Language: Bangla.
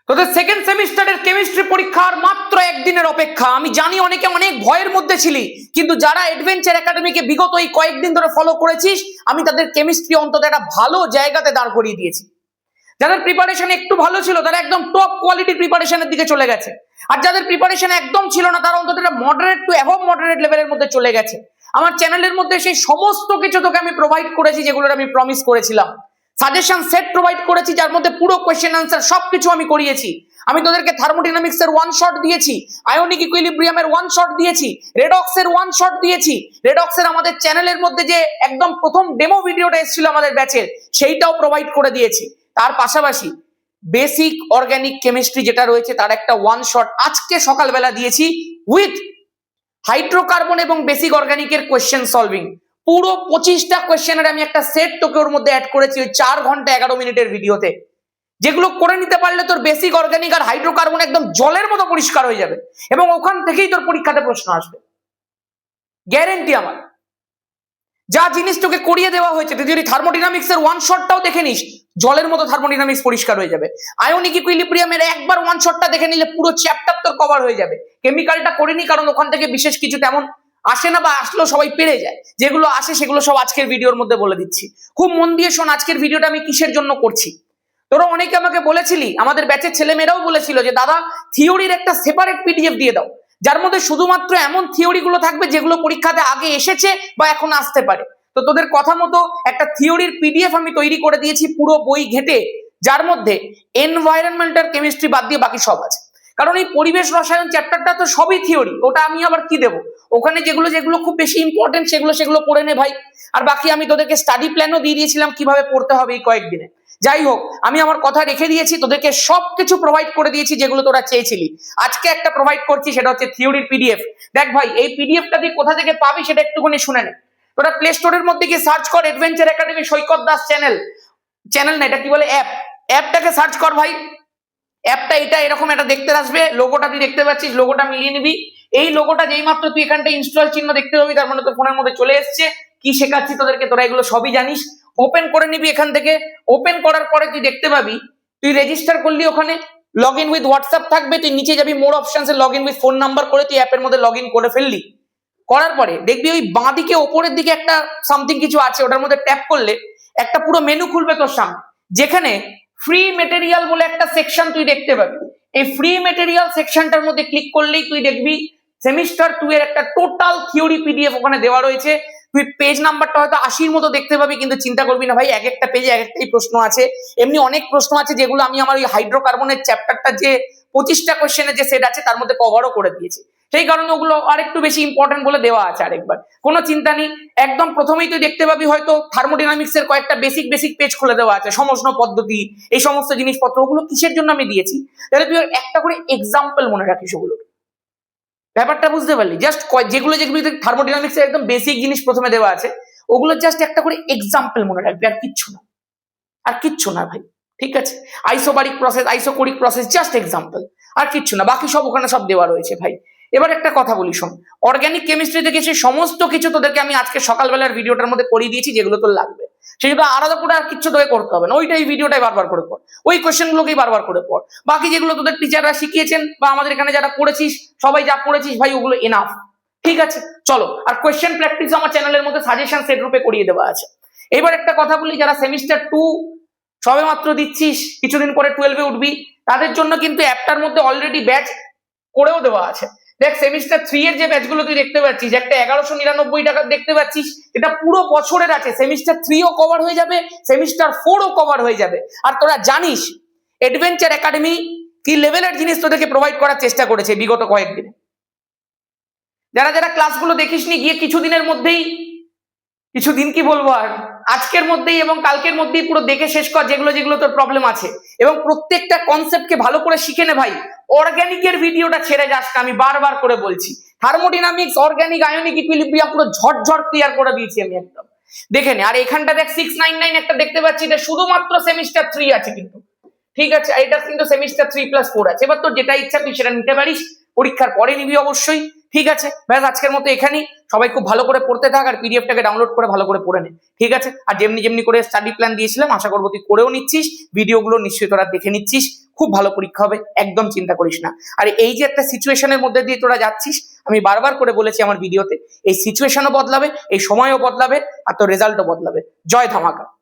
তোদের সেকেন্ড সেমিস্টারের কেমিস্ট্রি পরীক্ষার মাত্র একদিনের অপেক্ষা। আমি জানি অনেকে অনেক ভয়ের মধ্যে ছিলি, কিন্তু যারা অ্যাডভেঞ্চার একাডেমিকে বিগত এই কয়েকদিন ধরে ফলো করেছিস, আমি তাদের কেমিস্ট্রি অন্তত একটা ভালো জায়গাতে দাঁড় করিয়ে দিয়েছি। যাদের প্রিপারেশন একটু ভালো ছিল তারা একদম টপ কোয়ালিটির প্রিপারেশনের দিকে চলে গেছে, আর যাদের প্রিপারেশন একদম ছিল না তারা অন্তত একটা মডারেট টু অ্যাবভ মডারেট লেভেলের মধ্যে চলে গেছে। আমার চ্যানেলের মধ্যে সেই সমস্ত কিছু তোকে আমি প্রোভাইড করেছি যেগুলোর আমি প্রমিস করেছিলাম। সাজেশন সেট প্রোভাইড করেছি যার মধ্যে পুরো কোয়েশ্চেন আনসার সবকিছু আমি করিয়েছি। আমি তোদেরকে থার্মোডাইনামিক্স এর ওয়ান শট দিয়েছি, আয়োনিক ইকুইলিব্রিয়ামের ওয়ান শট দিয়েছি, রেডক্স এর ওয়ান শট দিয়েছি। রেডক্স এর আমাদের চ্যানেলের মধ্যে যে একদম প্রথম ডেমো ভিডিওটা এসেছিল আমাদের ব্যাচের, সেইটাও প্রোভাইড করে দিয়েছি। তার পাশাপাশি বেসিক অর্গানিক কেমিস্ট্রি যেটা রয়েছে তার একটা ওয়ান শট আজকে সকালবেলা দিয়েছি উইথ হাইড্রোকার্বন এবং বেসিক অর্গানিকের কোয়েশ্চেন সলভিং। পুরো 25টা কোয়েশ্চেনের আমি একটা সেট তোকে ওর মধ্যে অ্যাড করেছি ওই 4 ঘন্টা 11 মিনিটের ভিডিওতে, যেগুলো করে নিতে পারলে তোর বেসিক অর্গানিক আর হাইড্রোকার্বন একদম জলের মতো পরিষ্কার হয়ে যাবে এবং ওখান থেকেই তোর পরীক্ষাতে প্রশ্ন আসবে, গ্যারেন্টি আমার। যা জিনিস তোকে করিয়ে দেওয়া হয়েছে, তুই যদি থার্মোডাইনামিক্স এর ওয়ান শটটাও দেখে নিস, জলের মতো থার্মোডাইনামিক্স পরিষ্কার হয়ে যাবে। আয়োনিক ইকুইলিব্রিয়ামের একবার ওয়ান শটটা দেখে নিলে পুরো চ্যাপ্টার তোর কভার হয়ে যাবে। কেমিক্যালটা করিনি কারণ ওখান থেকে বিশেষ কিছু তেমন আসে না, বা আসলেও সবাই পেরে যায়। যেগুলো আসে সেগুলো সব আজকের ভিডিওর মধ্যে বলে দিচ্ছি। খুব মন দিয়ে শোন আজকের ভিডিওটা আমি কিসের জন্য করছি। তোরা অনেকে আমাকে বলেছিলি, আমাদের ব্যাচের ছেলেমেয়েরাও বলেছিল যে দাদা থিওরির একটা সেপারেট পিডিএফ দিয়ে দাও, যার মধ্যে শুধুমাত্র এমন থিওরি গুলো থাকবে যেগুলো পরীক্ষাতে আগে এসেছে বা এখন আসতে পারে। তো তোদের কথা মতো একটা থিওরির পিডিএফ আমি তৈরি করে দিয়েছি পুরো বই ঘেটে, যার মধ্যে এনভায়রনমেন্টাল কেমিস্ট্রি বাদ দিয়ে বাকি সব আছে। কারণ এই পরিবেশ রসায়ন চ্যাপ্টারটা তো সবই থিওরি, ওটা আমি আবার কি দেবো? ওখানে যেগুলো যেগুলো খুব বেশি ইম্পর্টেন্ট সেগুলো পড়ে নে ভাই। আর বাকি আমি তোদেরকে স্টাডি প্ল্যানও দিয়ে দিয়েছিলাম কিভাবে পড়তে হবে এই কয়েকদিনে। যাই হোক, আমি আমার কথা রেখে দিয়েছি, তোদেরকে সবকিছু প্রোভাইড করে দিয়েছি যেগুলো তোরা চেয়েছিলি। আজকে একটা প্রোভাইড করছি, সেটা হচ্ছে থিওরির পিডিএফ। দেখ ভাই, এই পিডিএফটা তুই কোথা থেকে পাবি সেটা একটুখানি শুনে নে। তোরা প্লে স্টোরের মধ্যে গিয়ে সার্চ কর অ্যাডভেঞ্চার একাডেমি সৈকত দাস চ্যানেল না, এটা কি বলে অ্যাপটাকে সার্চ কর ভাই। অ্যাপটা এটা এরকম একটা দেখতে আসবে, লোগোটা তুই দেখতে পাচ্ছিস, লোগোটা মিলিয়ে নিবি। এই লোগোটা যেই মাত্র তুই এখানটা ইনস্টল চিহ্ন দেখতে পাবি, তার মানে তোর ফোনের মধ্যে চলে এসছে। কি শেখাচ্ছি তোদেরকে তোরা এগুলো সবই জানিস। ওপেন করে নিবি এখান থেকে। ওপেন করার পরে তুই দেখতে পাবি তুই রেজিস্টার করলি, ওখানে লগ ইন উইথ হোয়াটসঅ্যাপ থাকবে, তুই নিচে যাবি মোর অপশনসে log in with phone number করে তুই অ্যাপের মধ্যে লগ ইন করে ফেললি। করার পরে দেখবি ওই বাঁ দিকে ওপরের দিকে একটা সামথিং কিছু আছে, ওটার মধ্যে ট্যাপ করলে একটা পুরো মেনু খুলবে তোর সামনে, যেখানে ফ্রি মেটেরিয়াল বলে একটা সেকশন তুই দেখতে পাবি। এই ফ্রি মেটেরিয়াল সেকশনটার মধ্যে ক্লিক করলেই তুই দেখবি সেমিস্টার 2 এর একটা টোটাল থিওরি পিডিএফ ওখানে দেওয়া রয়েছে। তুই পেজ নাম্বারটা হয়তো 80-র মতো দেখতে পাবি, কিন্তু চিন্তা করবি না ভাই, এক একটা পেজে এক একটাই প্রশ্ন আছে। এমনি অনেক প্রশ্ন আছে যেগুলো আমি আমার ওই হাইড্রোকার্বনের চ্যাপ্টারটা যে 25টা কোশ্চেনের যে সেট আছে তার মধ্যে কভারও করে দিয়েছি। সেই কারণে ওগুলো আরেকটু বেশি ইম্পর্টেন্ট বলে দেওয়া আছে আরেকবার। কোনো চিন্তা নেই, একদম প্রথমেই তুই দেখতে পাবি হয়তো থার্মোডাইনামিক্স এর কয়েকটা বেসিক পেজ খুলে দেওয়া আছে, সমষ্ণ পদ্ধতি, এই সমস্ত জিনিসপত্র। ওগুলো কিসের জন্য আমি দিয়েছি, তাহলে তুই একটা করে এক্সাম্পল মনে রাখিস। ওগুলো ব্যাপারটা বুঝতে পারলি? জাস্ট যেগুলো থার্মোডাইনামিক্স এর একদম বেসিক জিনিস প্রথমে দেওয়া আছে, ওগুলো জাস্ট একটা করে এক্সাম্পল মনে রাখবি, আর কিচ্ছু না, আর কিচ্ছু না ভাই। ঠিক আছে, isobaric process, isochoric process, just example, আর কিচ্ছু না। বাকি সব ওখানে সব দেওয়া রয়েছে ভাই। এবার একটা কথা বলি শোন, অর্গানিক কেমিস্ট্রি থেকে সেই সমস্ত কিছু তোদেরকে আমি আজকে সকালবেলার ভিডিওটার মধ্যে করিয়ে দিয়েছি যেগুলো তোর লাগবে। সেগুলো আলাদা করে আর কিচ্ছু তোকে করতে হবে না, ওইটাই ভিডিওটাই বারবার করে পড়, ওই কোয়েশ্চেনগুলোকেই বারবার করে পড়। বাকি যেগুলো তোদের টিচাররা শিখিয়েছেন বা আমাদের এখানে যারা পড়েছিস সবাই যা পড়েছিস ভাই, ওগুলো এনাফ। ঠিক আছে, চলো। আর কোয়েশ্চেন প্র্যাকটিস আমার চ্যানেলের মধ্যে সাজেশন সেট রূপে করিয়ে দেওয়া আছে। এবার একটা কথা বলি, যারা সেমিস্টার 2 সবে মাত্র দিচ্ছিস, কিছুদিন পরে 12-এ উঠবি, তাদের জন্য কিন্তু অ্যাপটার মধ্যে অলরেডি ব্যাচ করেও দেওয়া আছে। দেখ, সেমিস্টার 3 এর যে ব্যাচগুলো তুই দেখতে পাচ্ছিস, একটা 1199 টাকা দেখতে পাচ্ছিস, এটা পুরো বছরের আছে। সেমিস্টার 3ও কভার হয়ে যাবে, সেমিস্টার 4ও কভার হয়ে যাবে। আর তোরা জানিস অ্যাডভেঞ্চার একাডেমি কি লেভেলের জিনিস তোদেরকে প্রোভাইড করার চেষ্টা করেছে বিগত কয়েকদিনে। যারা যারা ক্লাসগুলো দেখিসনি, গিয়ে কিছুদিনের মধ্যেই, কিছুদিন কি বলবো আর, আজকের মধ্যেই এবং কালকের মধ্যেই পুরো দেখে শেষ কর যেগুলো যেগুলো তোর প্রবলেম আছে, এবং প্রত্যেকটা কনসেপ্টকে ভালো করে শিখে নে ভাই। অর্গানিকের ভিডিওটা ছেড়ে যাস না, আমি বারবার করে বলছি। থার্মোডাইনামিক্স, অর্গানিক, আয়োনিক ইকুইলিব্রিয়াম পুরো ঝটঝট ক্লিয়ার করে দিয়েছি আমি একদম, দেখে নে। আর এখানটা দেখ 699 একটা দেখতে পাচ্ছি, এটা শুধুমাত্র সেমিস্টার 3 আছে কিন্তু। ঠিক আছে, এটা কিন্তু সেমিস্টার 3+4 আছে। এবার তোর যেটা ইচ্ছা তুই সেটা নিতে পারিস, পরীক্ষার পরে নিবি অবশ্যই। ঠিক আছে, ব্যাস আজকের মতো এখানেই। সবাই খুব ভালো করে পড়তে থাক, আর পিডিএফটাকে ডাউনলোড করে ভালো করে পড়ে নে। ঠিক আছে, আর যেমনি যেমনি করে স্টাডি প্ল্যান দিয়েছিলাম আশা করবো তুই করেও নিচ্ছিস, ভিডিওগুলো নিশ্চয়ই তোরা দেখে নিচ্ছিস। খুব ভালো পরীক্ষা হবে, একদম চিন্তা করিস না। আর এই যে একটা সিচুয়েশনের মধ্যে দিয়ে তোরা যাচ্ছিস, আমি বারবার করে বলেছি আমার ভিডিওতে, এই সিচুয়েশনও বদলাবে, এই সময়ও বদলাবে, আর তোর রেজাল্টও বদলাবে। জয় ধামাকা।